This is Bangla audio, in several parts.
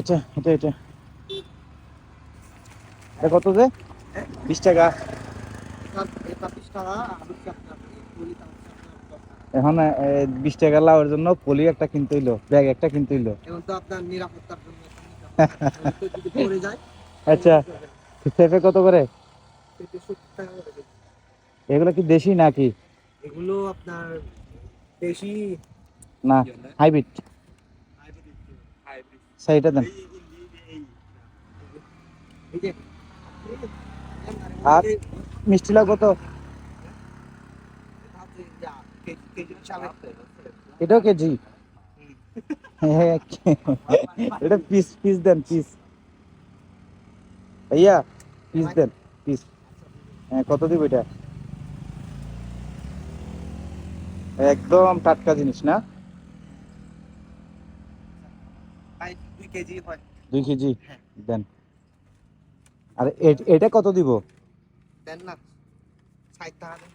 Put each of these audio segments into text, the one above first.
এটা এটা এটা এটা কত যে 20 টাকা। এটা 20 টাকা আর হচ্ছে আপনার এই পলিটা হচ্ছে আপনার 10 টাকা। এখন 20 টাকা লাউয়ের জন্য পলি একটা কিনতে হইলো, ব্যাগ একটা কিনতে হইলো। এখন তো আপনার নিরাপত্তার জন্য এটা নিতে হবে। নইলে তো যদি পড়ে যায় তাহলে আচ্ছা, বুঝতে পারবেন। পেঁপে কত করে? পেঁপে 70 টাকা করে কেজি। এগুলো কি দেশি নাকি এগুলো আপনার দেশি না হাইব্রিড? হাইব্রিড সেইটা দেন। এই যে আর মিষ্টি লাউ কত? কেজি হিসাবে এটাও কেজি? হ্যাঁ, এটা পিস পিস দেন পিস ভাইয়া, পিস দেন পিস। হ্যাঁ, কত দিব এটা? একদম টাটকা জিনিস না? প্রায় 2 কেজি হয়। 2 কেজি হ্যাঁ দেন। আর এটা কত দিব? দেন না 60 টাকা দেন।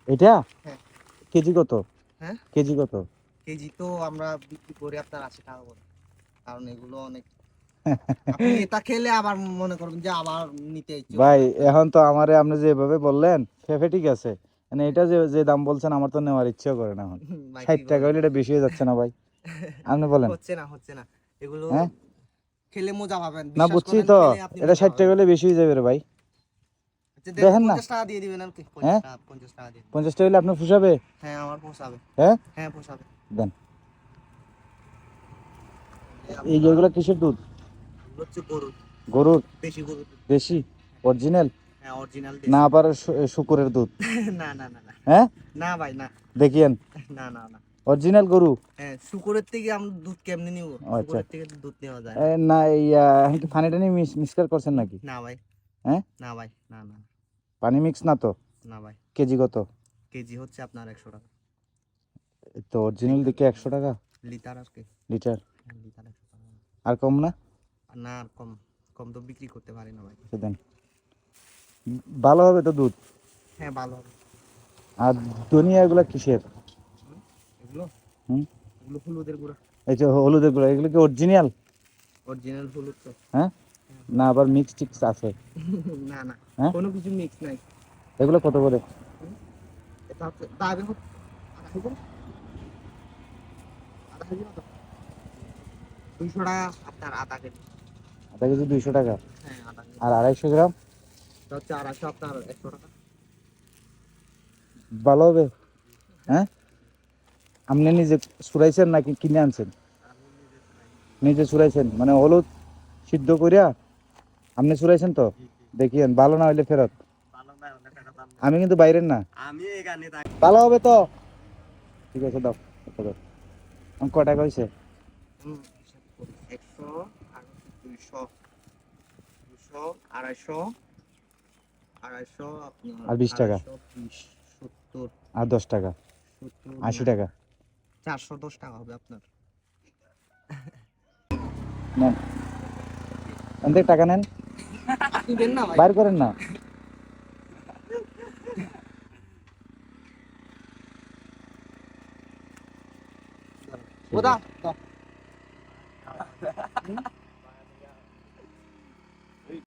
এটা হ্যাঁ কেজি কত? হ্যাঁ কেজি কত? কেজি তো আমরা বিক্রি করি আপনার 80 টাকা করে, কারণ এগুলো অনেক আপনি এটা খেলে আবার মনে করবেন যে আবার নিতে ইচ্ছে ভাই করবে আপনার। এখন তো আমারে আপনি যেভাবে বললেন ফেফে ঠিক আছে, মানে এটা যে যে দাম বলছেন আমার তো নেওয়ার ইচ্ছেও করে না এখন। ভাই কি 60 টাকা বলেন, হলে এটা বেশি হয়ে যাচ্ছে না ভাই? আপনি বলেন। হচ্ছে না এগুলো হ্যাঁ, খেলে মজা পাবেন, না বিশ্বাস বুঝছি করেন, তো, খেলে আপনি এটা মজা 60 টাকা পাবেন। হলে বেশি হয়ে যাবে রে ভাই। আচ্ছা দেন দেখেন না। 50 টাকা দিয়ে দিবেন আর কি, হ্যাঁ, 50 টাকা দিয়ে দিন। 50 টাকা হলে আপনার পোষাবে? হ্যাঁ আমার পোষাবে। হ্যাঁ হ্যাঁ পোষাবে। দেন। এই এই আপনার যেগুলো কিসের দুধ? এগুলো হচ্ছে গরুর, গরুর? দেশি গরুর দুধ। দেশি? অরিজিনাল? হ্যাঁ অরিজিনাল না দেশি। আবার শুকুরের দুধ? না না না না হ্যাঁ, না ভাই না। দেখিয়েন না না না অরিজিনাল গরু। হ্যাঁ শুকুরের থেকে আমরা দুধ কেমনে নিব? আচ্ছা, শুকুরের থেকে তো দুধ নেওয়া যায় না। না এই পানি টানি মিক্সকার করছেন নাকি? না ভাই হ্যাঁ, না ভাই না না পানি মিক্স না তো? না ভাই। কেজি কত? কেজি হচ্ছে আপনার 100 টাকা। এই তো অরিজিনাল লিটার দিকে 100 টাকা লিটার আর কি। লিটার। হ্যাঁ, লিটার 100 টাকা। আর কম না? আর না আর কম, কম তো বিক্রি করতে পারি না ভাই। আচ্ছা, দেন। ভালো হবে তো দুধ? হ্যাঁ ভালো হবে। আর দুনিয়া এগুলা কিসের? হুম, এগুলো হুম, এগুলো হলুদের গুঁড়া। এই যে হলুদের গুঁড়া, এগুলো কি অরিজিনাল? অরিজিনাল হলুদ তো। হ্যাঁ, হ্যাঁ। না আবার মিক্স টিক্স আছে? না না হ্যাঁ, কোনো কিছু মিক্স নাই। এগুলো কত করে? হুম, এটা হচ্ছে দাবে হচ্ছে আধা কেজি না? আধা কেজি না তো? 200 টাকা আপনার আধা কেজি। আধা কেজি 200 টাকা? হ্যাঁ আধা কেজি। আর 250 গ্রাম? এটা হচ্ছে 250 আপনার 100 টাকা। ভালো হবে? হ্যাঁ, আপনি নিজে চুরাইছেন নাকি কিনে আনছেন? আমি নিজে খাই। নিজে চুরাইছেন মানে হলুদ সিদ্ধ করিয়া আপনি চুরাইছেন তো? জি জি। দেখিয়েন, ভালো না হইলে ফেরত। ভালো না হলে টাকা দাম নেই। আমি কিন্তু বাইরের না। আমি এখানে থাকি। ভালো হবে তো? ঠিক আছে, দাও। কত দাও? আমি কয় টাকা হয়েছে? হিসাব করি 100 আর হচ্ছে 200, 200 250, 250 আপনার আর 20 টাকা? 220, 70, আর 10 টাকা? 70 80 না টাকা? 410 টাকা হবে আপনার। নেন, এখান থেকে টাকা নেন, আপনি দেন না ভাই। বাইর করেন না। ওদা ঠিক আছে। দাও।